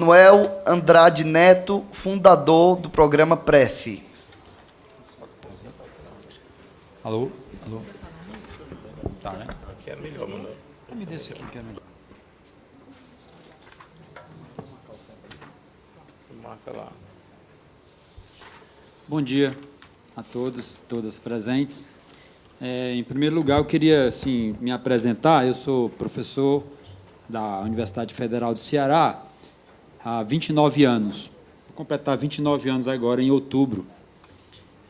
Manuel Andrade Neto, fundador do programa Prece. Alô? Alô? Tá, né? Aqui é melhor, mano. Me dê isso aqui, que é melhor. Marca lá. Bom dia a todos, todas presentes. Em primeiro lugar, eu queria assim, me apresentar. Eu sou professor da Universidade Federal do Ceará há 29 anos. Vou completar 29 anos agora, em outubro.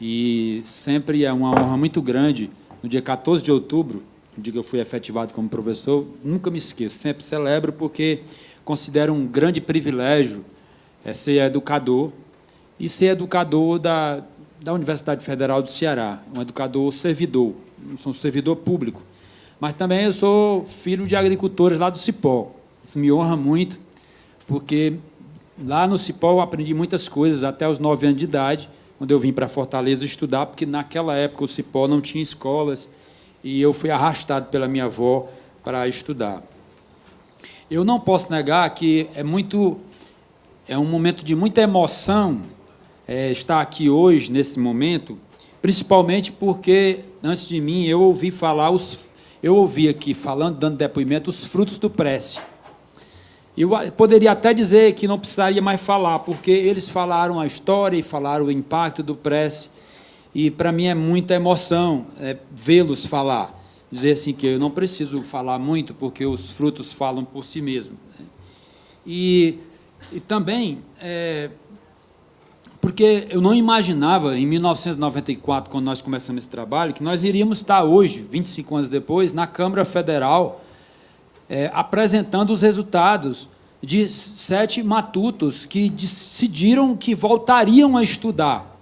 E sempre é uma honra muito grande, no dia 14 de outubro, no dia que eu fui efetivado como professor, nunca me esqueço, sempre celebro, porque considero um grande privilégio ser educador, e ser educador da Universidade Federal do Ceará, um educador servidor, não sou um servidor público, mas também eu sou filho de agricultores lá do Cipó. Isso me honra muito, porque lá no Cipó eu aprendi muitas coisas até os 9 anos de idade, quando eu vim para Fortaleza estudar, porque naquela época o Cipó não tinha escolas, e eu fui arrastado pela minha avó para estudar. Eu não posso negar que é um momento de muita emoção estar aqui hoje, nesse momento, principalmente porque, antes de mim, eu ouvi aqui, falando, dando depoimento, os frutos do Prece. Eu poderia até dizer que não precisaria mais falar, porque eles falaram a história e falaram o impacto do Prece, e, para mim, é muita emoção vê-los falar. Dizer assim que eu não preciso falar muito, porque os frutos falam por si mesmos. E também, porque eu não imaginava, em 1994, quando nós começamos esse trabalho, que nós iríamos estar hoje, 25 anos depois, na Câmara Federal, apresentando os resultados de 7 matutos que decidiram que voltariam a estudar.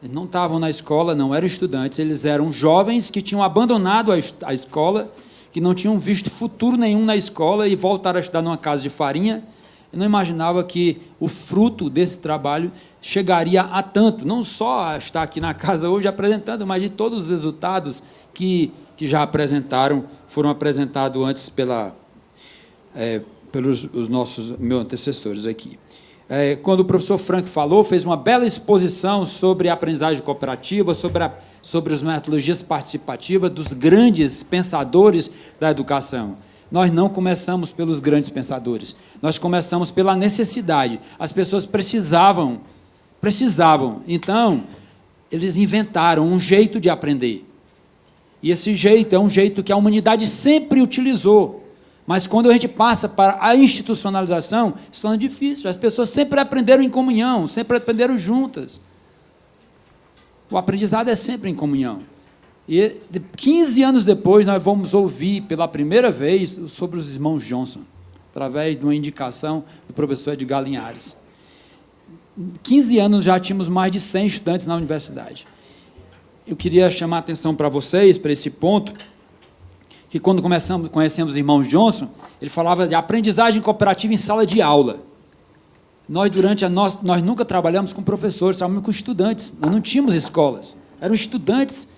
Eles não estavam na escola, não eram estudantes, eles eram jovens que tinham abandonado a escola, que não tinham visto futuro nenhum na escola e voltaram a estudar numa casa de farinha. Eu não imaginava que o fruto desse trabalho chegaria a tanto, não só a estar aqui na casa hoje apresentando, mas de todos os resultados que já apresentaram, foram apresentados antes pelos meus antecessores aqui. Quando o professor Frank falou, fez uma bela exposição sobre a aprendizagem cooperativa, sobre as metodologias participativas dos grandes pensadores da educação. Nós não começamos pelos grandes pensadores, nós começamos pela necessidade. As pessoas precisavam. Então, eles inventaram um jeito de aprender. E esse jeito é um jeito que a humanidade sempre utilizou. Mas, quando a gente passa para a institucionalização, se torna difícil. As pessoas sempre aprenderam em comunhão, sempre aprenderam juntas. O aprendizado é sempre em comunhão. E 15 anos depois, nós vamos ouvir pela primeira vez sobre os irmãos Johnson, através de uma indicação do professor Edgar Linhares. Em 15 anos já tínhamos mais de 100 estudantes na universidade. Eu queria chamar a atenção para vocês, para esse ponto, que quando conhecemos os irmãos Johnson, ele falava de aprendizagem cooperativa em sala de aula. Nós nunca trabalhamos com professores, trabalhamos com estudantes, nós não tínhamos escolas, eram estudantes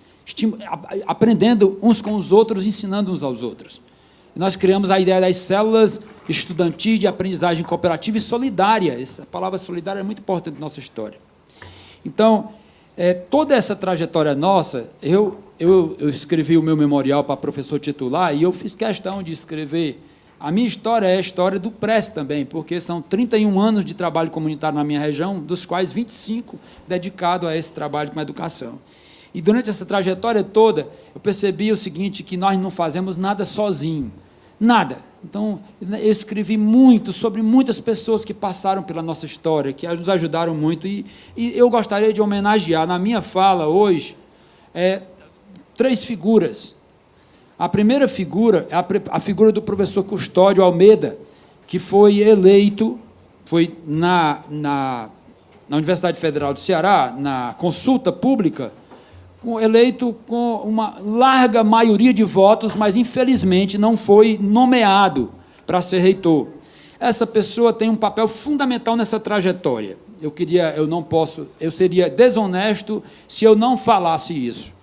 aprendendo uns com os outros, ensinando uns aos outros. Nós criamos a ideia das células estudantis de aprendizagem cooperativa e solidária. Essa palavra solidária é muito importante na nossa história. Então, toda essa trajetória nossa, eu escrevi o meu memorial para professor titular e eu fiz questão de escrever. A minha história é a história do Prece também, porque são 31 anos de trabalho comunitário na minha região, dos quais 25 dedicado a esse trabalho com a educação. E durante essa trajetória toda, eu percebi o seguinte, que nós não fazemos nada sozinho, nada. Então, eu escrevi muito sobre muitas pessoas que passaram pela nossa história, que nos ajudaram muito, e eu gostaria de homenagear, na minha fala hoje, 3 figuras. A primeira figura é a figura do professor Custódio Almeida, que foi eleito, na Universidade Federal do Ceará, na consulta pública, eleito com uma larga maioria de votos, mas, infelizmente, não foi nomeado para ser reitor. Essa pessoa tem um papel fundamental nessa trajetória. Eu seria desonesto se eu não falasse isso.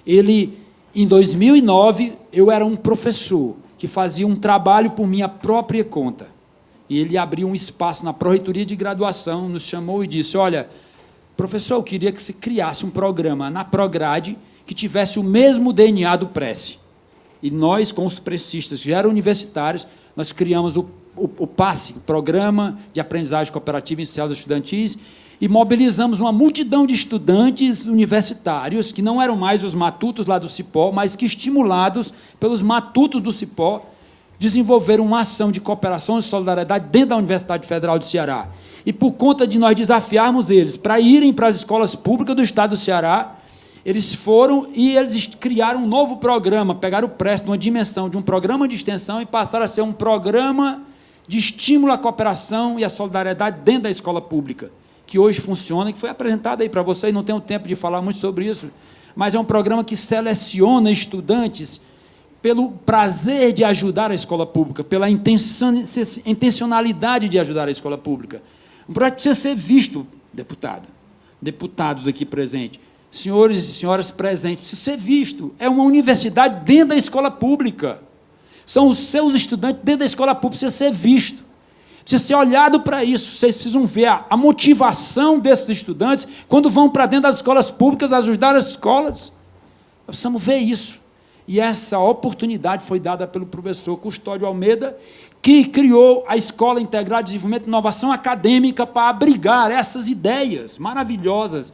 Em 2009, eu era um professor que fazia um trabalho por minha própria conta. E ele abriu um espaço na Pró-Reitoria de Graduação, nos chamou e disse, olha, professor, eu queria que se criasse um programa na Prograde que tivesse o mesmo DNA do Prece. E nós, com os precistas que já eram universitários, nós criamos o PASSE, o Programa de Aprendizagem Cooperativa em Células Estudantis, e mobilizamos uma multidão de estudantes universitários, que não eram mais os matutos lá do Cipó, mas que, estimulados pelos matutos do Cipó, desenvolveram uma ação de cooperação e solidariedade dentro da Universidade Federal do Ceará. E, por conta de nós desafiarmos eles para irem para as escolas públicas do Estado do Ceará, eles foram e eles criaram um novo programa, pegaram o Prece numa dimensão de um programa de extensão e passaram a ser um programa de estímulo à cooperação e à solidariedade dentro da escola pública, que hoje funciona, que foi apresentado aí para vocês, não tenho tempo de falar muito sobre isso, mas é um programa que seleciona estudantes pelo prazer de ajudar a escola pública, pela intencionalidade de ajudar a escola pública. Um projeto que precisa ser visto, deputado, deputados aqui presentes, senhores e senhoras presentes, precisa ser visto. É uma universidade dentro da escola pública. São os seus estudantes dentro da escola pública, precisa ser visto. Precisa ser olhado para isso. Vocês precisam ver a motivação desses estudantes quando vão para dentro das escolas públicas ajudar as escolas. Nós precisamos ver isso. E essa oportunidade foi dada pelo professor Custódio Almeida, que criou a Escola Integrada de Desenvolvimento e Inovação Acadêmica para abrigar essas ideias maravilhosas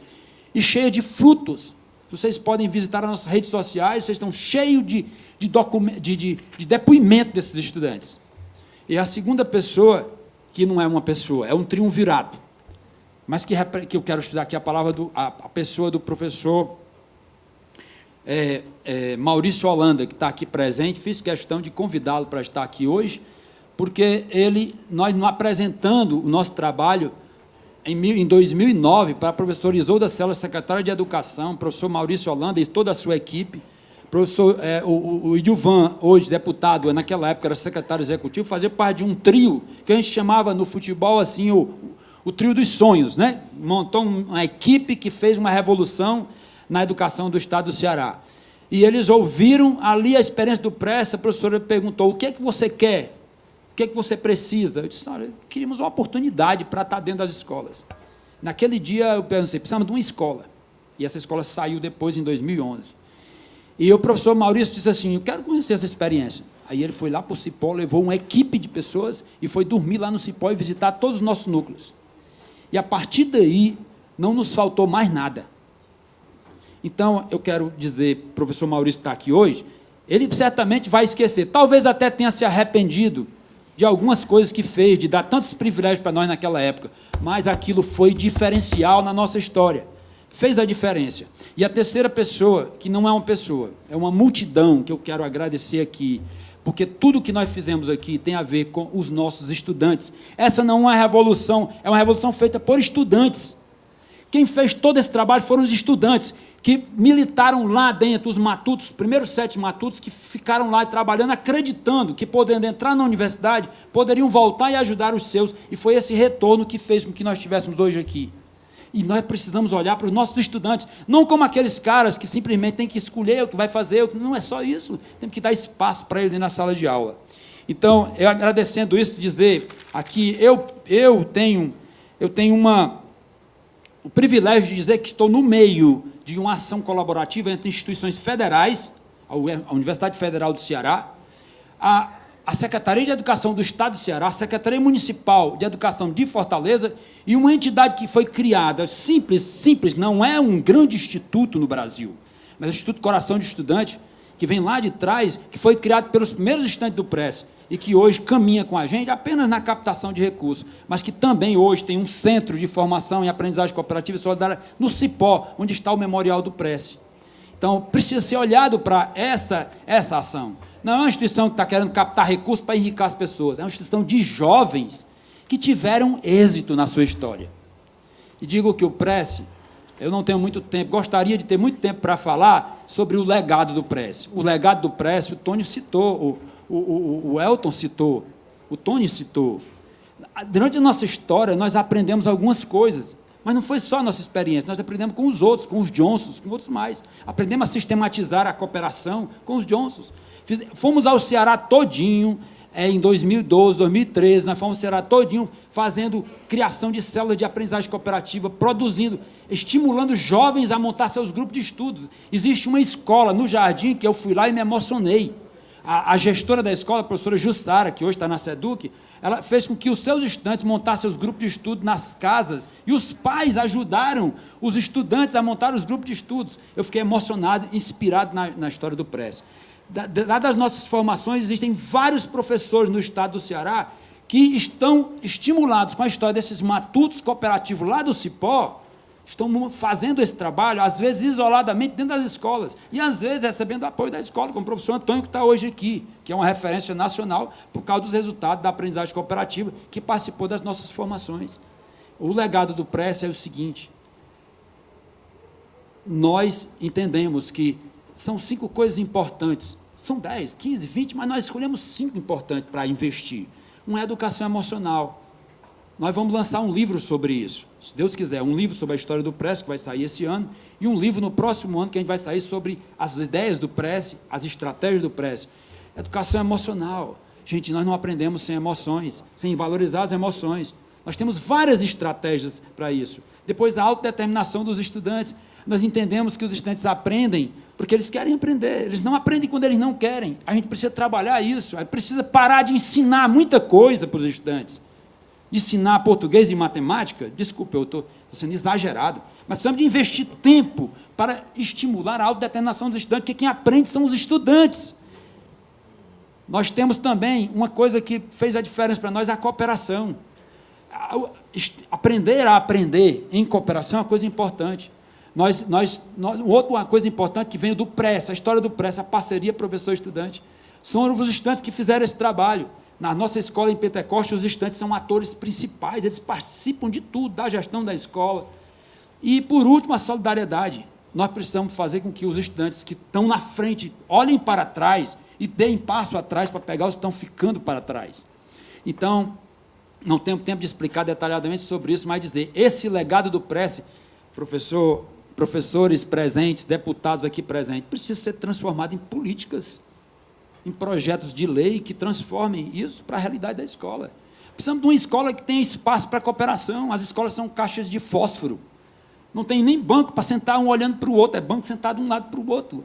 e cheias de frutos. Vocês podem visitar as nossas redes sociais, vocês estão cheios de depoimento desses estudantes. E a segunda pessoa, que não é uma pessoa, é um triunvirato, mas que eu quero estudar aqui a palavra, a pessoa do professor Maurício Holanda, que está aqui presente. Fiz questão de convidá-lo para estar aqui hoje, porque nós apresentando o nosso trabalho em 2009 para a professora Isolda Cela, secretária de Educação, professor Maurício Holanda e toda a sua equipe, professor, o Idilvan, hoje deputado, naquela época era secretário executivo, fazia parte de um trio que a gente chamava no futebol assim o trio dos sonhos, né? Montou uma equipe que fez uma revolução na educação do Estado do Ceará. E eles ouviram ali a experiência do Prece. A professora perguntou, o que é que você quer? O que é que você precisa? Eu disse, olha, queríamos uma oportunidade para estar dentro das escolas. Naquele dia, eu pensei, precisamos de uma escola. E essa escola saiu depois, em 2011. E o professor Maurício disse assim, eu quero conhecer essa experiência. Aí ele foi lá para o Cipó, levou uma equipe de pessoas e foi dormir lá no Cipó e visitar todos os nossos núcleos. E, a partir daí, não nos faltou mais nada. Então, eu quero dizer, o professor Maurício está aqui hoje, ele certamente vai esquecer, talvez até tenha se arrependido de algumas coisas que fez, de dar tantos privilégios para nós naquela época, mas aquilo foi diferencial na nossa história, fez a diferença. E a terceira pessoa, que não é uma pessoa, é uma multidão que eu quero agradecer aqui, porque tudo que nós fizemos aqui tem a ver com os nossos estudantes. Essa não é uma revolução, é uma revolução feita por estudantes. Quem fez todo esse trabalho foram os estudantes, que militaram lá dentro, os matutos, os primeiros 7 matutos, que ficaram lá trabalhando, acreditando que, podendo entrar na universidade, poderiam voltar e ajudar os seus, e foi esse retorno que fez com que nós estivéssemos hoje aqui. E nós precisamos olhar para os nossos estudantes, não como aqueles caras que simplesmente têm que escolher o que vai fazer, não é só isso, temos que dar espaço para ele na sala de aula. Então, eu agradecendo isso, dizer aqui, eu tenho o privilégio de dizer que estou no meio de uma ação colaborativa entre instituições federais, a Universidade Federal do Ceará, a Secretaria de Educação do Estado do Ceará, a Secretaria Municipal de Educação de Fortaleza e uma entidade que foi criada, simples, não é um grande instituto no Brasil, mas o Instituto Coração de Estudante, que vem lá de trás, que foi criado pelos primeiros estudantes do Prece, e que hoje caminha com a gente apenas na captação de recursos, mas que também hoje tem um centro de formação em aprendizagem cooperativa e solidária no Cipó, onde está o Memorial do Prece. Então, precisa ser olhado para essa ação. Não é uma instituição que está querendo captar recursos para enriquecer as pessoas, é uma instituição de jovens que tiveram êxito na sua história. E digo que o Prece, eu não tenho muito tempo, gostaria de ter muito tempo para falar sobre o legado do Prece. O legado do Prece, o Tônio citou, o Elton citou, o Tony citou. Durante a nossa história, nós aprendemos algumas coisas, mas não foi só a nossa experiência, nós aprendemos com os outros, com os Johnsons, com outros mais. Aprendemos a sistematizar a cooperação com os Johnsons. Fomos ao Ceará todinho, em 2012, 2013, nós fomos Ceará todinho fazendo criação de células de aprendizagem cooperativa, produzindo, estimulando jovens a montar seus grupos de estudos. Existe uma escola no Jardim que eu fui lá e me emocionei. A gestora da escola, a professora Jussara, que hoje está na SEDUC, ela fez com que os seus estudantes montassem seus grupos de estudo nas casas, e os pais ajudaram os estudantes a montar os grupos de estudos. Eu fiquei emocionado, inspirado na história do PRESS. Das nossas formações, existem vários professores no estado do Ceará que estão estimulados com a história desses matutos cooperativos lá do Cipó, estão fazendo esse trabalho, às vezes isoladamente dentro das escolas, e às vezes recebendo apoio da escola, como o professor Antônio, que está hoje aqui, que é uma referência nacional por causa dos resultados da aprendizagem cooperativa, que participou das nossas formações. O legado do PRESS é o seguinte: nós entendemos que são 5 coisas importantes, são 10, 15, 20, mas nós escolhemos 5 importantes para investir. Uma é a educação emocional. Nós vamos lançar um livro sobre isso, se Deus quiser, um livro sobre a história do PRESS, que vai sair esse ano, e um livro no próximo ano, que a gente vai sair sobre as ideias do PRESS, as estratégias do PRESS. Educação emocional. Gente, nós não aprendemos sem emoções, sem valorizar as emoções. Nós temos várias estratégias para isso. Depois, a autodeterminação dos estudantes. Nós entendemos que os estudantes aprendem porque eles querem aprender, eles não aprendem quando eles não querem. A gente precisa trabalhar isso, a gente precisa parar de ensinar muita coisa para os estudantes. De ensinar português e matemática, desculpa, eu estou sendo exagerado, mas precisamos de investir tempo para estimular a autodeterminação dos estudantes, porque quem aprende são os estudantes. Nós temos também uma coisa que fez a diferença para nós, a cooperação. Aprender a aprender em cooperação é uma coisa importante. Outra coisa importante que veio do PRESS, a história do PRESS, a parceria professor-estudante, são os estudantes que fizeram esse trabalho. Na nossa escola em Pentecoste, os estudantes são atores principais, eles participam de tudo, da gestão da escola. E, por último, a solidariedade. Nós precisamos fazer com que os estudantes que estão na frente olhem para trás e deem passo atrás para pegar os que estão ficando para trás. Então, não tenho tempo de explicar detalhadamente sobre isso, mas dizer, esse legado do PRESS, professores presentes, deputados aqui presentes, precisa ser transformado em políticas, em projetos de lei que transformem isso para a realidade da escola. Precisamos de uma escola que tenha espaço para cooperação. As escolas são caixas de fósforo. Não tem nem banco para sentar um olhando para o outro, é banco sentado de um lado para o outro.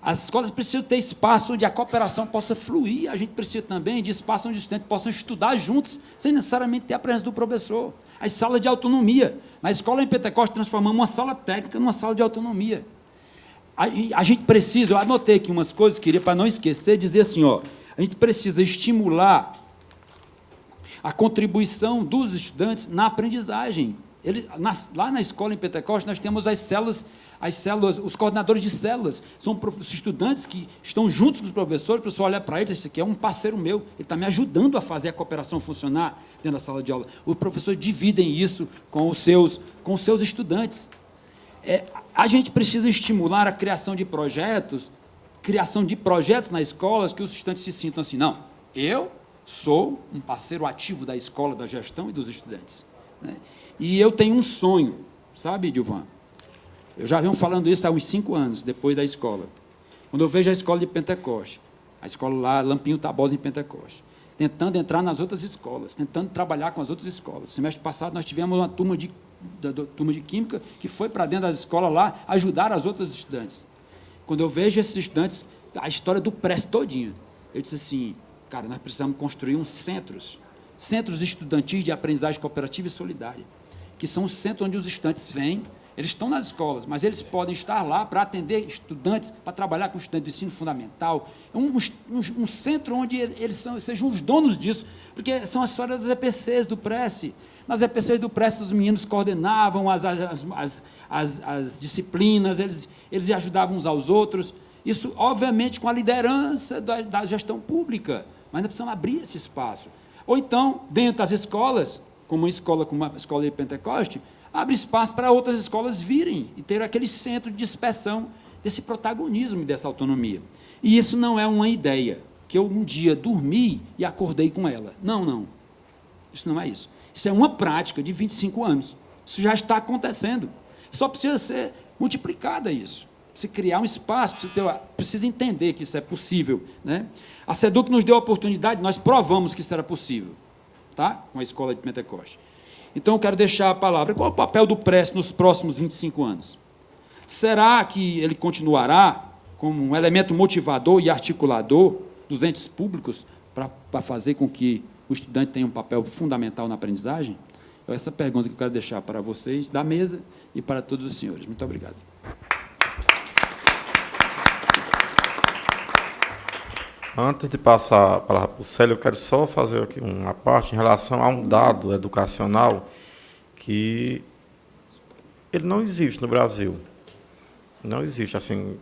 As escolas precisam ter espaço onde a cooperação possa fluir. A gente precisa também de espaço onde os estudantes possam estudar juntos, sem necessariamente ter a presença do professor. As salas de autonomia. Na escola em Pentecoste, transformamos uma sala técnica numa sala de autonomia. A gente precisa, eu anotei aqui umas coisas, queria, para não esquecer, dizer assim, ó, a gente precisa estimular a contribuição dos estudantes na aprendizagem. Lá na escola em Pentecoste, nós temos as células, os coordenadores de células, são estudantes que estão juntos com os professores, o professor olha para eles, esse aqui é um parceiro meu, ele está me ajudando a fazer a cooperação funcionar dentro da sala de aula. Os professores dividem isso com os seus estudantes. A gente precisa estimular a criação de projetos nas escolas, que os estudantes se sintam assim, não, eu sou um parceiro ativo da escola, da gestão e dos estudantes. Né? E eu tenho um sonho, sabe, Dilvan? Eu já venho falando isso há uns 5 anos, depois da escola. Quando eu vejo a escola de Pentecoste, a escola lá, Lampinho Tabosa, em Pentecoste, tentando entrar nas outras escolas, tentando trabalhar com as outras escolas. Semestre passado, nós tivemos uma turma de Química que foi para dentro das escolas lá ajudar as outras estudantes. Quando eu vejo esses estudantes, a história do PRESS todinha, eu disse assim, cara, nós precisamos construir uns centros estudantis de aprendizagem cooperativa e solidária, que são os centros onde os estudantes vêm, eles estão nas escolas, mas eles podem estar lá para atender estudantes, para trabalhar com estudantes do ensino fundamental, um centro onde eles sejam os donos disso, porque são as histórias das EPCs do PRESS. Nas EPCs do PRESS, os meninos coordenavam as disciplinas, eles ajudavam uns aos outros, isso, obviamente, com a liderança da gestão pública, mas nós precisamos abrir esse espaço. Ou então, dentro das escolas, como uma escola de Pentecoste, abre espaço para outras escolas virem e ter aquele centro de dispersão desse protagonismo e dessa autonomia. E isso não é uma ideia, que eu um dia dormi e acordei com ela. Não. Isso não é isso. Isso é uma prática de 25 anos. Isso já está acontecendo. Só precisa ser multiplicada isso. Precisa criar um espaço, precisa entender que isso é possível, né? A SEDUC nos deu a oportunidade, nós provamos que isso era possível, tá? Com a escola de Pentecoste. Então, eu quero deixar a palavra. Qual é o papel do PRESS nos próximos 25 anos? Será que ele continuará como um elemento motivador e articulador dos entes públicos para fazer com que o estudante tenha um papel fundamental na aprendizagem? Essa é a pergunta que eu quero deixar para vocês, da mesa, e para todos os senhores. Muito obrigado. Antes de passar a palavra para o Célio, eu quero só fazer aqui uma parte em relação a um dado educacional que ele não existe no Brasil. Não existe, assim,